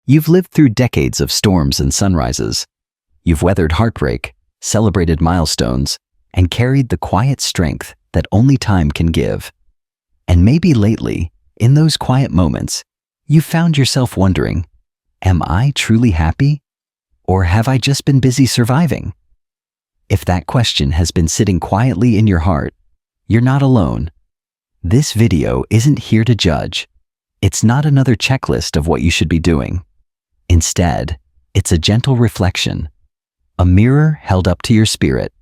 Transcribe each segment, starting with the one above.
You've lived through decades of storms and sunrises. You've weathered heartbreak, celebrated milestones, and carried the quiet strength that only time can give. And maybe lately, in those quiet moments, you've found yourself wondering, am I truly happy? Or have I just been busy surviving? If that question has been sitting quietly in your heart, you're not alone. This video isn't here to judge. It's not another checklist of what you should be doing. Instead, it's a gentle reflection, a mirror held up to your spirit,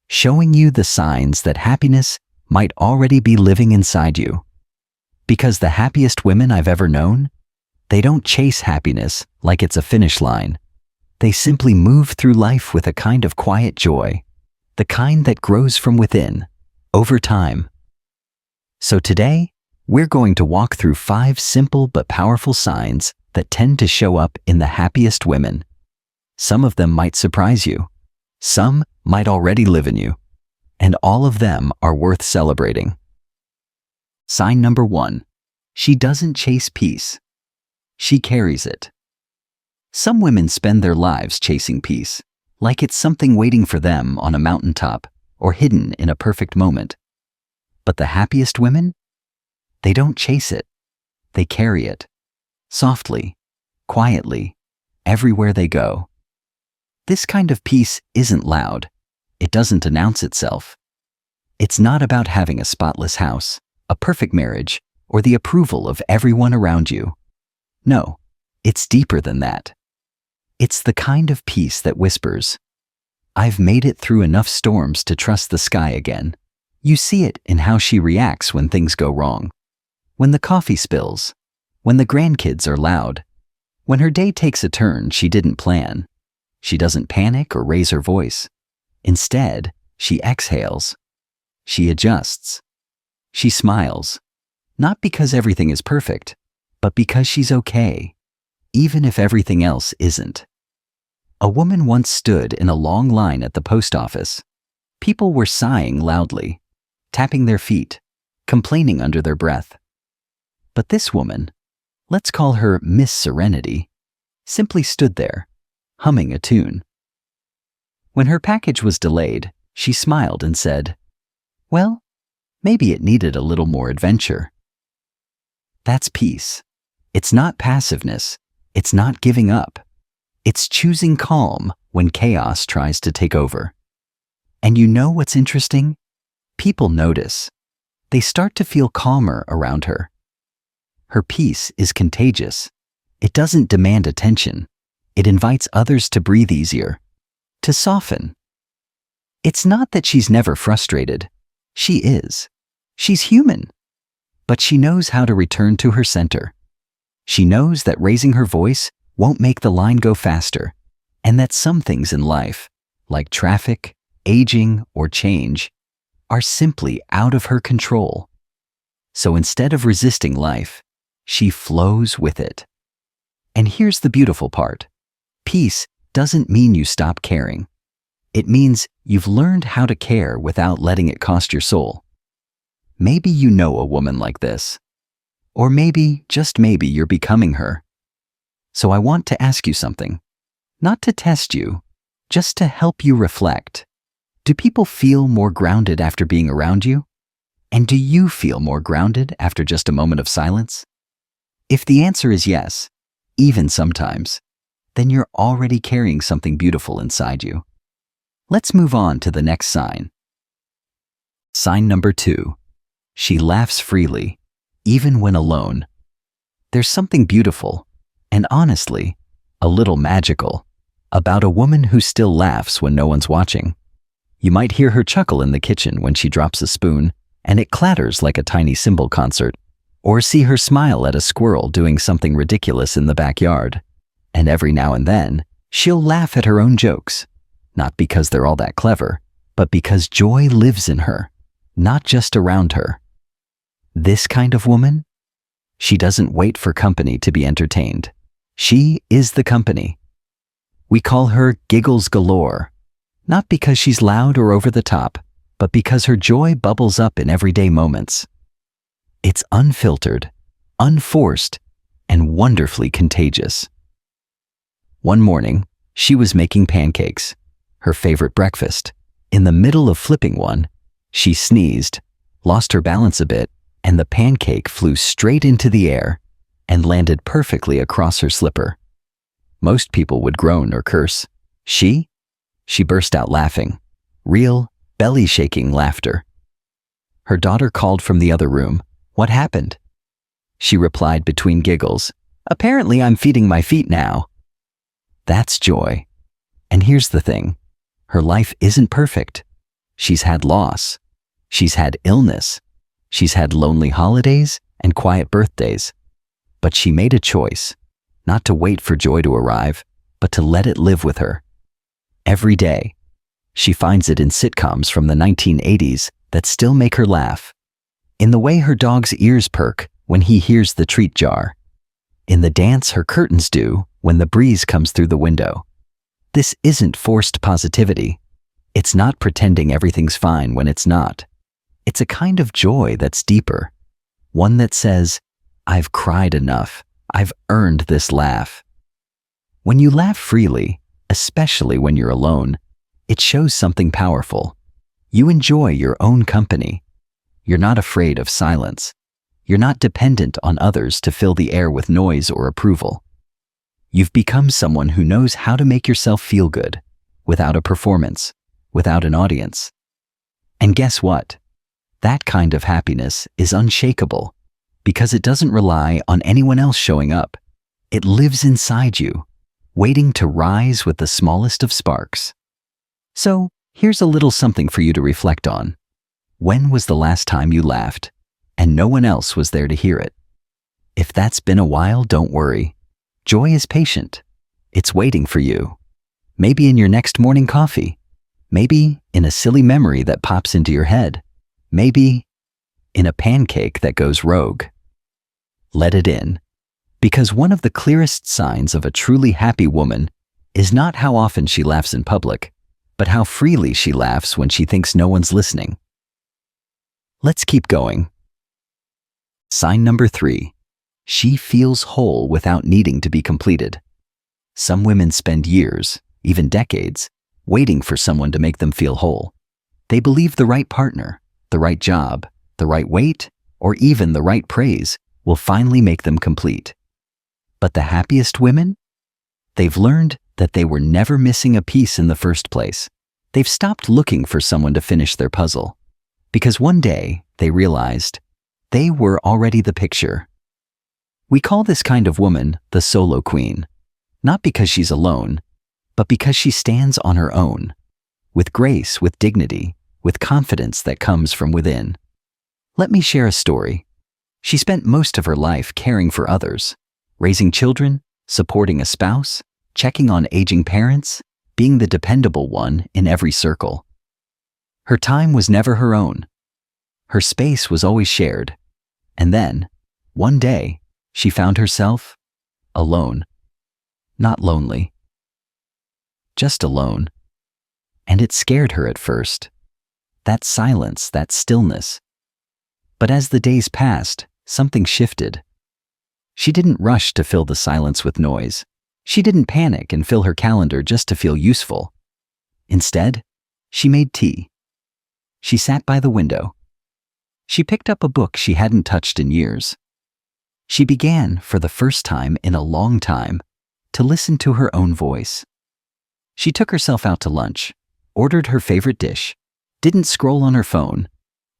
showing you the signs that happiness might already be living inside you. Because the happiest women I've ever known, they don't chase happiness like it's a finish line. They simply move through life with a kind of quiet joy, the kind that grows from within, over time. So today, we're going to walk through 5 simple but powerful signs that tend to show up in the happiest women. Some of them might surprise you. Some might already live in you. And all of them are worth celebrating. Sign number 1. She doesn't chase peace. She carries it. Some women spend their lives chasing peace, like it's something waiting for them on a mountaintop or hidden in a perfect moment. But the happiest women? They don't chase it. They carry it. Softly, quietly, everywhere they go. This kind of peace isn't loud. It doesn't announce itself. It's not about having a spotless house, a perfect marriage, or the approval of everyone around you. No, it's deeper than that. It's the kind of peace that whispers, "I've made it through enough storms to trust the sky again." You see it in how she reacts when things go wrong. When the coffee spills, when the grandkids are loud, when her day takes a turn she didn't plan. She doesn't panic or raise her voice. Instead, she exhales. She adjusts. She smiles. Not because everything is perfect, but because she's okay, even if everything else isn't. A woman once stood in a long line at the post office. People were sighing loudly, tapping their feet, complaining under their breath. But this woman, let's call her Miss Serenity, simply stood there, humming a tune. When her package was delayed, she smiled and said, "Well, maybe it needed a little more adventure." That's peace. It's not passiveness. It's not giving up. It's choosing calm when chaos tries to take over. And you know what's interesting? People notice. They start to feel calmer around her. Her peace is contagious. It doesn't demand attention. It invites others to breathe easier, to soften. It's not that she's never frustrated. She is. She's human. But she knows how to return to her center. She knows that raising her voice won't make the line go faster, and that some things in life, like traffic, aging, or change, are simply out of her control. So instead of resisting life, she flows with it. And here's the beautiful part. Peace doesn't mean you stop caring. It means you've learned how to care without letting it cost your soul. Maybe you know a woman like this. Or maybe, just maybe, you're becoming her. So I want to ask you something. Not to test you, just to help you reflect. Do people feel more grounded after being around you? And do you feel more grounded after just a moment of silence? If the answer is yes, even sometimes, then you're already carrying something beautiful inside you. Let's move on to the next sign. Sign number 2. She laughs freely, even when alone. There's something beautiful, and honestly, a little magical, about a woman who still laughs when no one's watching. You might hear her chuckle in the kitchen when she drops a spoon, and it clatters like a tiny cymbal concert, or see her smile at a squirrel doing something ridiculous in the backyard. And every now and then, she'll laugh at her own jokes, not because they're all that clever, but because joy lives in her, not just around her. This kind of woman? She doesn't wait for company to be entertained. She is the company. We call her Giggles Galore, not because she's loud or over the top, but because her joy bubbles up in everyday moments. It's unfiltered, unforced, and wonderfully contagious. One morning, she was making pancakes, her favorite breakfast. In the middle of flipping one, she sneezed, lost her balance a bit, and the pancake flew straight into the air and landed perfectly across her slipper. Most people would groan or curse. She burst out laughing, real, belly-shaking laughter. Her daughter called from the other room. "What happened?" She replied between giggles, "Apparently I'm feeding my feet now." That's joy. And here's the thing. Her life isn't perfect. She's had loss. She's had illness. She's had lonely holidays and quiet birthdays. But she made a choice, not to wait for joy to arrive, but to let it live with her. Every day, she finds it in sitcoms from the 1980s that still make her laugh. In the way her dog's ears perk when he hears the treat jar. In the dance her curtains do when the breeze comes through the window. This isn't forced positivity. It's not pretending everything's fine when it's not. It's a kind of joy that's deeper. One that says, "I've cried enough. I've earned this laugh." When you laugh freely, especially when you're alone, it shows something powerful. You enjoy your own company. You're not afraid of silence. You're not dependent on others to fill the air with noise or approval. You've become someone who knows how to make yourself feel good, without a performance, without an audience. And guess what? That kind of happiness is unshakable, because it doesn't rely on anyone else showing up. It lives inside you, waiting to rise with the smallest of sparks. So, here's a little something for you to reflect on. When was the last time you laughed, and no one else was there to hear it? If that's been a while, don't worry. Joy is patient. It's waiting for you. Maybe in your next morning coffee. Maybe in a silly memory that pops into your head. Maybe in a pancake that goes rogue. Let it in. Because one of the clearest signs of a truly happy woman is not how often she laughs in public, but how freely she laughs when she thinks no one's listening. Let's keep going. Sign number 3. She feels whole without needing to be completed. Some women spend years, even decades, waiting for someone to make them feel whole. They believe the right partner, the right job, the right weight, or even the right praise will finally make them complete. But the happiest women? They've learned that they were never missing a piece in the first place. They've stopped looking for someone to finish their puzzle, because one day they realized they were already the picture. We call this kind of woman the solo queen, not because she's alone, but because she stands on her own, with grace, with dignity, with confidence that comes from within. Let me share a story. She spent most of her life caring for others, raising children, supporting a spouse, checking on aging parents, being the dependable one in every circle. Her time was never her own. Her space was always shared. And then, one day, she found herself alone. Not lonely. Just alone. And it scared her at first. That silence, that stillness. But as the days passed, something shifted. She didn't rush to fill the silence with noise. She didn't panic and fill her calendar just to feel useful. Instead, she made tea. She sat by the window. She picked up a book she hadn't touched in years. She began, for the first time in a long time, to listen to her own voice. She took herself out to lunch, ordered her favorite dish, didn't scroll on her phone,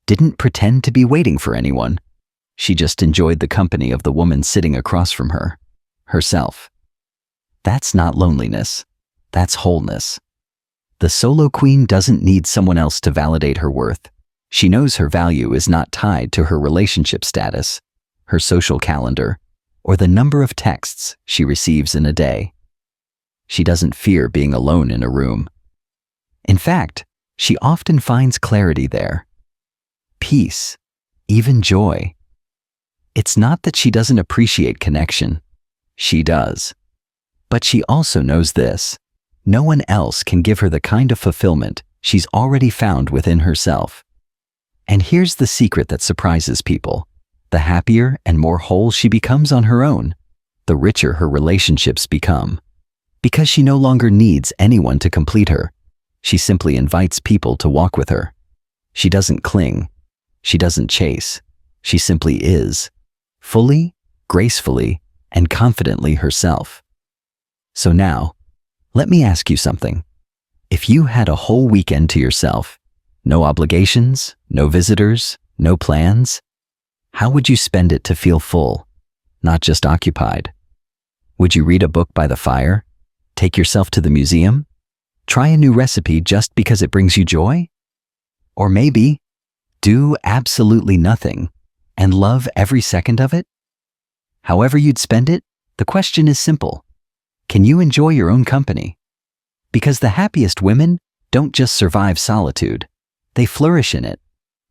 didn't pretend to be waiting for anyone. She just enjoyed the company of the woman sitting across from her, herself. That's not loneliness. That's wholeness. The solo queen doesn't need someone else to validate her worth. She knows her value is not tied to her relationship status, her social calendar, or the number of texts she receives in a day. She doesn't fear being alone in a room. In fact, she often finds clarity there. Peace, even joy. It's not that she doesn't appreciate connection. She does. But she also knows this. No one else can give her the kind of fulfillment she's already found within herself. And here's the secret that surprises people. The happier and more whole she becomes on her own, the richer her relationships become. Because she no longer needs anyone to complete her. She simply invites people to walk with her. She doesn't cling. She doesn't chase. She simply is, fully, gracefully, and confidently herself. So now, let me ask you something. If you had a whole weekend to yourself, no obligations, no visitors, no plans, how would you spend it to feel full, not just occupied? Would you read a book by the fire? Take yourself to the museum? Try a new recipe just because it brings you joy? Or maybe, do absolutely nothing and love every second of it? However you'd spend it, the question is simple. Can you enjoy your own company? Because the happiest women don't just survive solitude. They flourish in it.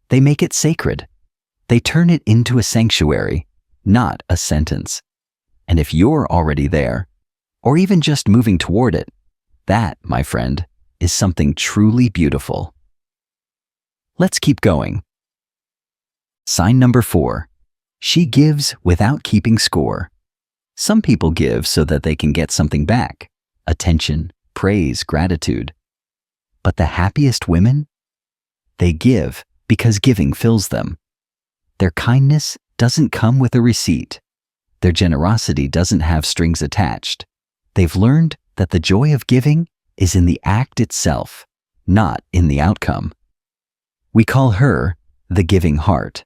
They make it sacred. They turn it into a sanctuary, not a sentence. And if you're already there, or even just moving toward it, that, my friend, is something truly beautiful. Let's keep going. Sign number 4. She gives without keeping score. Some people give so that they can get something back, attention, praise, gratitude. But the happiest women? They give because giving fills them. Their kindness doesn't come with a receipt. Their generosity doesn't have strings attached. They've learned that the joy of giving is in the act itself, not in the outcome. We call her the giving heart.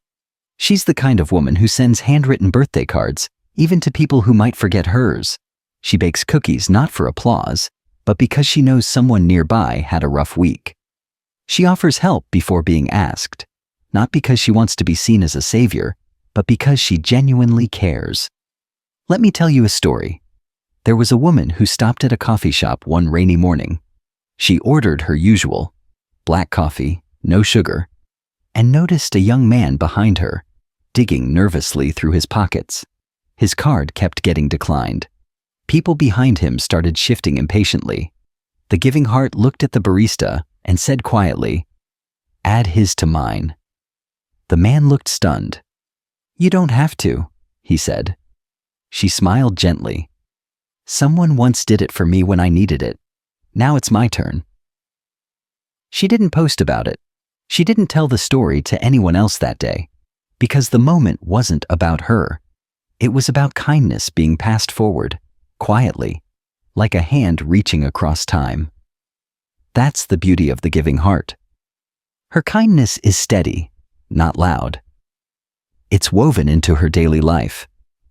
She's the kind of woman who sends handwritten birthday cards, even to people who might forget hers. She bakes cookies not for applause, but because she knows someone nearby had a rough week. She offers help before being asked, not because she wants to be seen as a savior, but because she genuinely cares. Let me tell you a story. There was a woman who stopped at a coffee shop one rainy morning. She ordered her usual, black coffee, no sugar, and noticed a young man behind her, digging nervously through his pockets. His card kept getting declined. People behind him started shifting impatiently. The giving heart looked at the barista and said quietly, "Add his to mine." The man looked stunned. "You don't have to," he said. She smiled gently. "Someone once did it for me when I needed it. Now it's my turn." She didn't post about it. She didn't tell the story to anyone else that day, because the moment wasn't about her. It was about kindness being passed forward, quietly, like a hand reaching across time. That's the beauty of the giving heart. Her kindness is steady, not loud. It's woven into her daily life,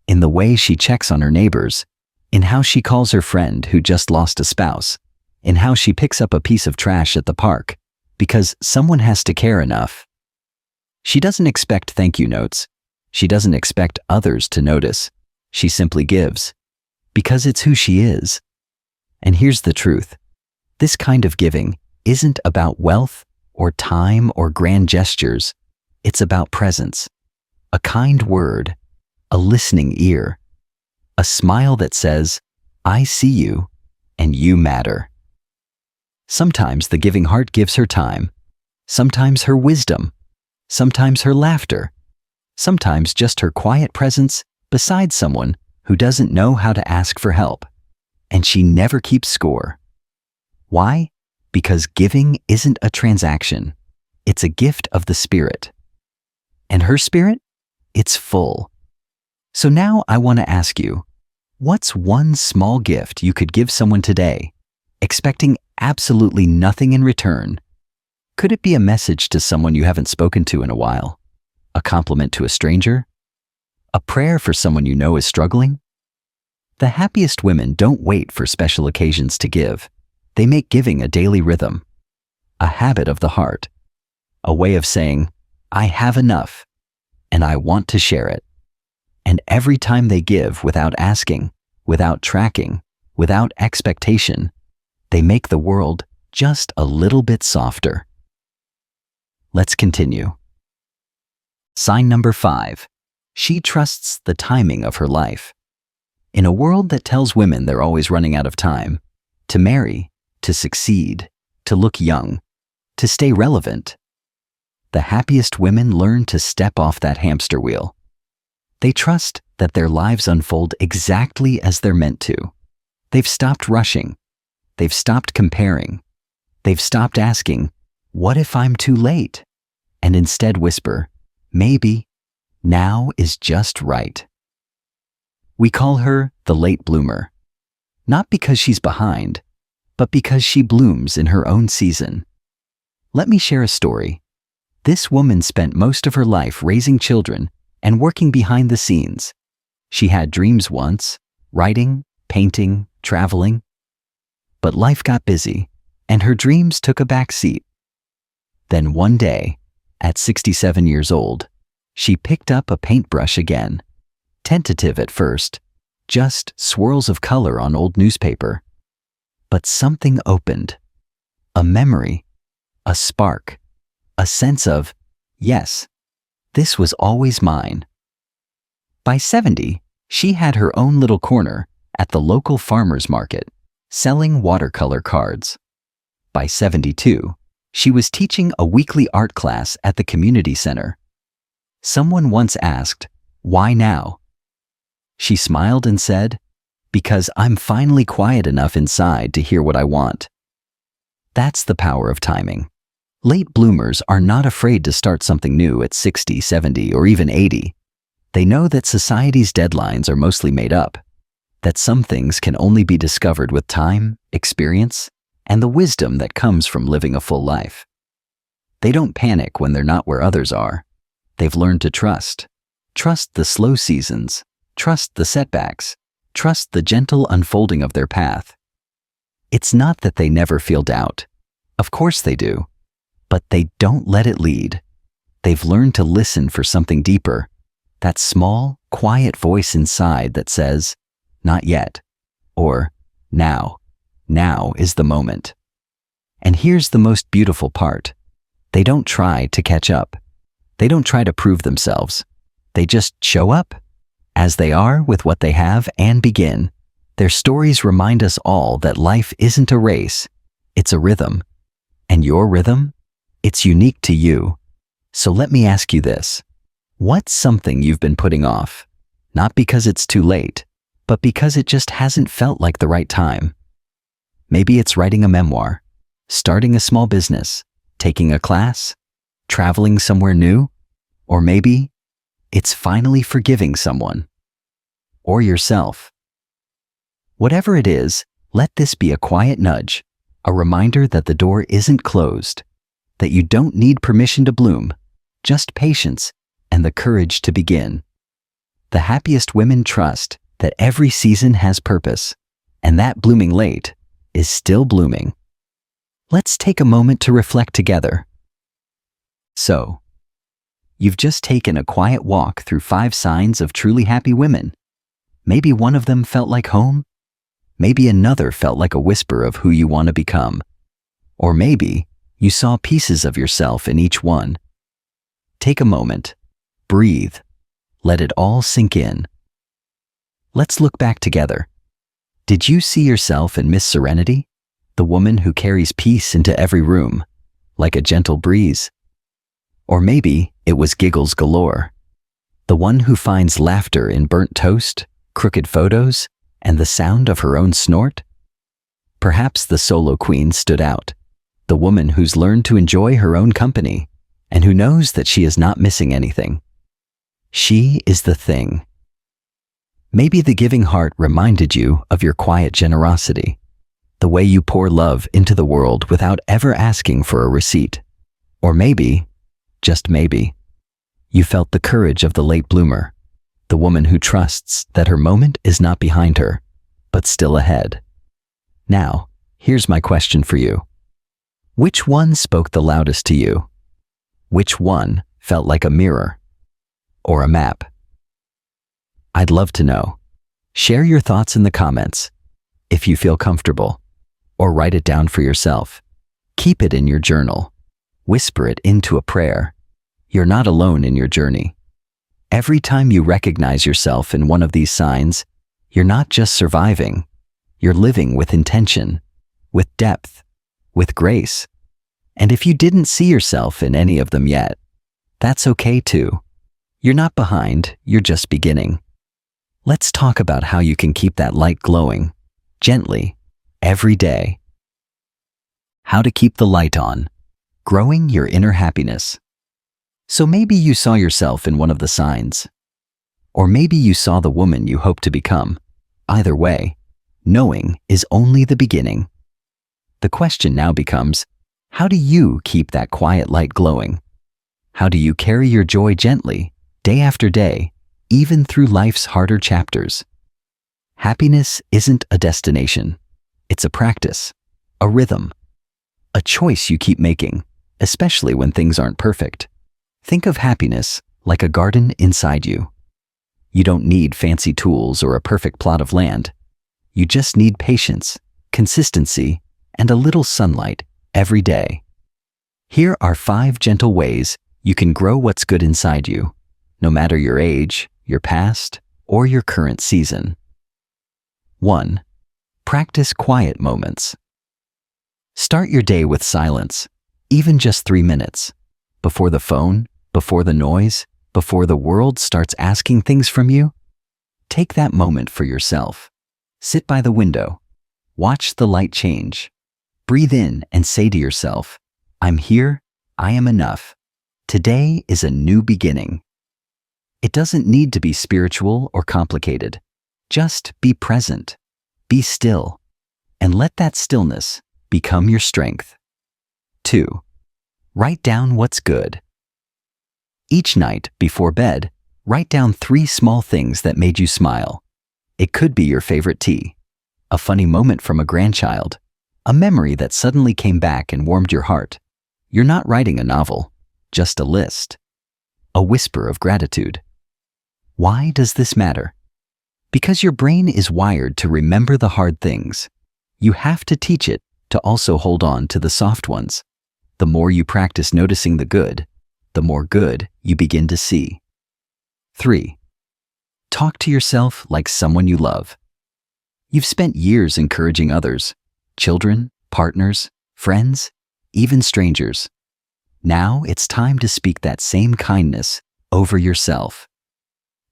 in the way she checks on her neighbors, in how she calls her friend who just lost a spouse, in how she picks up a piece of trash at the park, because someone has to care enough. She doesn't expect thank you notes. She doesn't expect others to notice. She simply gives, because it's who she is. And here's the truth. This kind of giving isn't about wealth or time or grand gestures. It's about presence. A kind word, a listening ear, a smile that says, "I see you and you matter." Sometimes the giving heart gives her time, sometimes her wisdom, sometimes her laughter, sometimes just her quiet presence beside someone who doesn't know how to ask for help. And she never keeps score. Why? Because giving isn't a transaction. It's a gift of the spirit. And her spirit? It's full. So now I want to ask you, what's one small gift you could give someone today, expecting absolutely nothing in return? Could it be a message to someone you haven't spoken to in a while? A compliment to a stranger? A prayer for someone you know is struggling? The happiest women don't wait for special occasions to give. They make giving a daily rhythm, a habit of the heart, a way of saying, "I have enough, and I want to share it." And every time they give without asking, without tracking, without expectation, they make the world just a little bit softer. Let's continue. Sign number 5. She trusts the timing of her life. In a world that tells women they're always running out of time, to marry, to succeed, to look young, to stay relevant, the happiest women learn to step off that hamster wheel. They trust that their lives unfold exactly as they're meant to. They've stopped rushing. They've stopped comparing. They've stopped asking, what if I'm too late? And instead whisper, maybe now is just right. We call her the late bloomer, not because she's behind, but because she blooms in her own season. Let me share a story. This woman spent most of her life raising children and working behind the scenes. She had dreams once, writing, painting, traveling. But life got busy, and her dreams took a back seat. Then one day, at 67 years old, she picked up a paintbrush again. Tentative at first, just swirls of color on old newspaper. But something opened. A memory, a spark, a sense of, yes, this was always mine. By 70, she had her own little corner at the local farmer's market, selling watercolor cards. By 72, she was teaching a weekly art class at the community center. Someone once asked, why now? She smiled and said, because I'm finally quiet enough inside to hear what I want. That's the power of timing. Late bloomers are not afraid to start something new at 60, 70, or even 80. They know that society's deadlines are mostly made up, that some things can only be discovered with time, experience, and the wisdom that comes from living a full life. They don't panic when they're not where others are. They've learned to trust. Trust the slow seasons. Trust the setbacks. Trust the gentle unfolding of their path. It's not that they never feel doubt. Of course they do. But they don't let it lead. They've learned to listen for something deeper. That small, quiet voice inside that says, not yet, or now is the moment. And here's the most beautiful part. They don't try to catch up. They don't try to prove themselves. They just show up as they are with what they have and begin. Their stories remind us all that life isn't a race, it's a rhythm. And your rhythm? It's unique to you. So let me ask you this. What's something you've been putting off? Not because it's too late, but because it just hasn't felt like the right time. Maybe it's writing a memoir, starting a small business, taking a class, traveling somewhere new, or maybe it's finally forgiving someone or yourself. Whatever it is, let this be a quiet nudge, a reminder that the door isn't closed, that you don't need permission to bloom, just patience and the courage to begin. The happiest women trust that every season has purpose, and that blooming late is still blooming. Let's take a moment to reflect together. So, you've just taken a quiet walk through 5 signs of truly happy women. Maybe one of them felt like home. Maybe another felt like a whisper of who you want to become. Or maybe you saw pieces of yourself in each one. Take a moment. Breathe. Let it all sink in. Let's look back together. Did you see yourself in Miss Serenity, the woman who carries peace into every room, like a gentle breeze? Or maybe it was giggles galore, the one who finds laughter in burnt toast, crooked photos, and the sound of her own snort? Perhaps the solo queen stood out, the woman who's learned to enjoy her own company and who knows that she is not missing anything. She is the thing. Maybe the giving heart reminded you of your quiet generosity, the way you pour love into the world without ever asking for a receipt. Or maybe, just maybe, you felt the courage of the late bloomer, the woman who trusts that her moment is not behind her, but still ahead. Now, here's my question for you. Which one spoke the loudest to you? Which one felt like a mirror or a map? I'd love to know. Share your thoughts in the comments, if you feel comfortable, or write it down for yourself. Keep it in your journal. Whisper it into a prayer. You're not alone in your journey. Every time you recognize yourself in one of these signs, you're not just surviving, you're living with intention, with depth, with grace. And if you didn't see yourself in any of them yet, that's okay too. You're not behind, you're just beginning. Let's talk about how you can keep that light glowing, gently, every day. How to keep the light on. Growing your inner happiness. So maybe you saw yourself in one of the signs. Or maybe you saw the woman you hope to become. Either way, knowing is only the beginning. The question now becomes, how do you keep that quiet light glowing? How do you carry your joy gently, day after day, even through life's harder chapters? Happiness isn't a destination. It's a practice, a rhythm, a choice you keep making, especially when things aren't perfect. Think of happiness like a garden inside you. You don't need fancy tools or a perfect plot of land. You just need patience, consistency, and a little sunlight every day. Here are 5 gentle ways you can grow what's good inside you, no matter your age, your past, or your current season. 1. Practice quiet moments. Start your day with silence, even just 3 minutes. Before the phone, before the noise, before the world starts asking things from you. Take that moment for yourself. Sit by the window. Watch the light change. Breathe in and say to yourself, I'm here, I am enough. Today is a new beginning. It doesn't need to be spiritual or complicated. Just be present, be still, and let that stillness become your strength. 2. Write down what's good. Each night before bed, write down 3 small things that made you smile. It could be your favorite tea, a funny moment from a grandchild, a memory that suddenly came back and warmed your heart. You're not writing a novel, just a list, a whisper of gratitude. Why does this matter? Because your brain is wired to remember the hard things. You have to teach it to also hold on to the soft ones. The more you practice noticing the good, the more good you begin to see. 3. Talk to yourself like someone you love. You've spent years encouraging others, children, partners, friends, even strangers. Now it's time to speak that same kindness over yourself.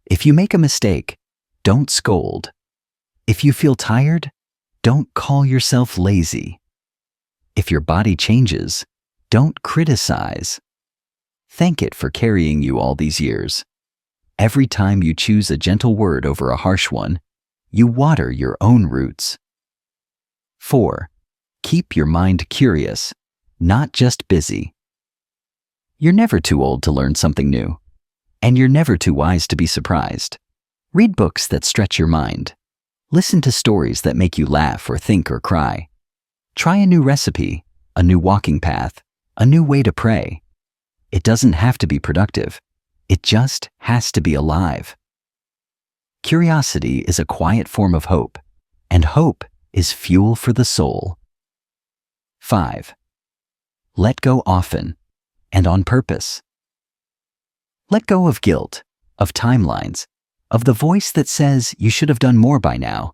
If you make a mistake, don't scold. If you feel tired, don't call yourself lazy. If your body changes, don't criticize. Thank it for carrying you all these years. Every time you choose a gentle word over a harsh one, you water your own roots. 4. Keep your mind curious, not just busy. You're never too old to learn something new, and you're never too wise to be surprised. Read books that stretch your mind. Listen to stories that make you laugh or think or cry. Try a new recipe, a new walking path, a new way to pray. It doesn't have to be productive. It just has to be alive. Curiosity is a quiet form of hope, and hope is fuel for the soul. 5. Let go often and on purpose. Let go of guilt, of timelines, of the voice that says you should have done more by now.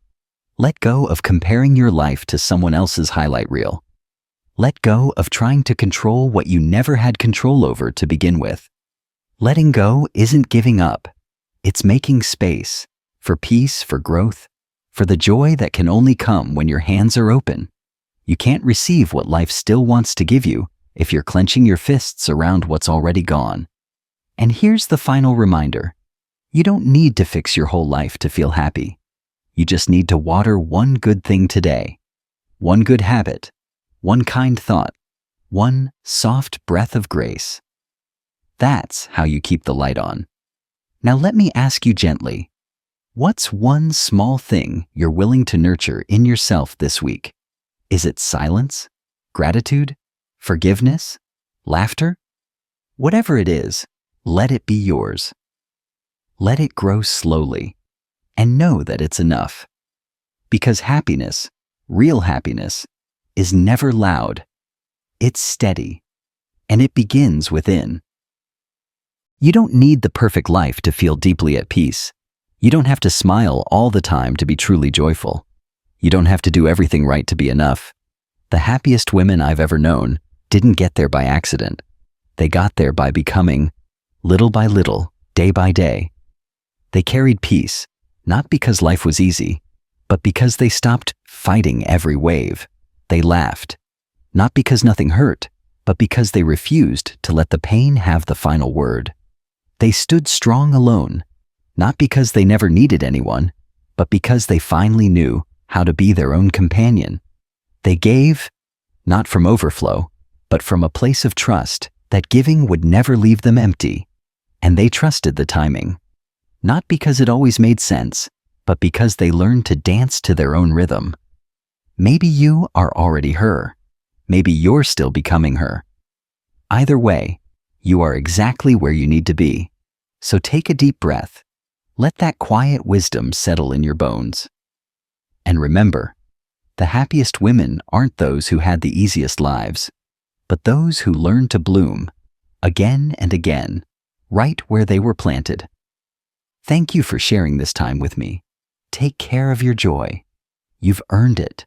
Let go of comparing your life to someone else's highlight reel. Let go of trying to control what you never had control over to begin with. Letting go isn't giving up. It's making space for peace, for growth, for the joy that can only come when your hands are open. You can't receive what life still wants to give you if you're clenching your fists around what's already gone. And here's the final reminder. You don't need to fix your whole life to feel happy. You just need to water one good thing today. One good habit, one kind thought, one soft breath of grace. That's how you keep the light on. Now let me ask you gently, what's one small thing you're willing to nurture in yourself this week? Is it silence, gratitude, forgiveness, laughter? Whatever it is, let it be yours. Let it grow slowly, and know that it's enough. Because happiness, real happiness, is never loud. It's steady, and it begins within. You don't need the perfect life to feel deeply at peace. You don't have to smile all the time to be truly joyful. You don't have to do everything right to be enough. The happiest women I've ever known didn't get there by accident. They got there by becoming, little by little, day by day. They carried peace, not because life was easy, but because they stopped fighting every wave. They laughed, not because nothing hurt, but because they refused to let the pain have the final word. They stood strong alone, not because they never needed anyone, but because they finally knew how to be their own companion. They gave, not from overflow, but from a place of trust that giving would never leave them empty. And they trusted the timing, not because it always made sense, but because they learned to dance to their own rhythm. Maybe you are already her. Maybe you're still becoming her. Either way, you are exactly where you need to be. So take a deep breath. Let that quiet wisdom settle in your bones. And remember, the happiest women aren't those who had the easiest lives, but those who learned to bloom again and again, right where they were planted. Thank you for sharing this time with me. Take care of your joy. You've earned it.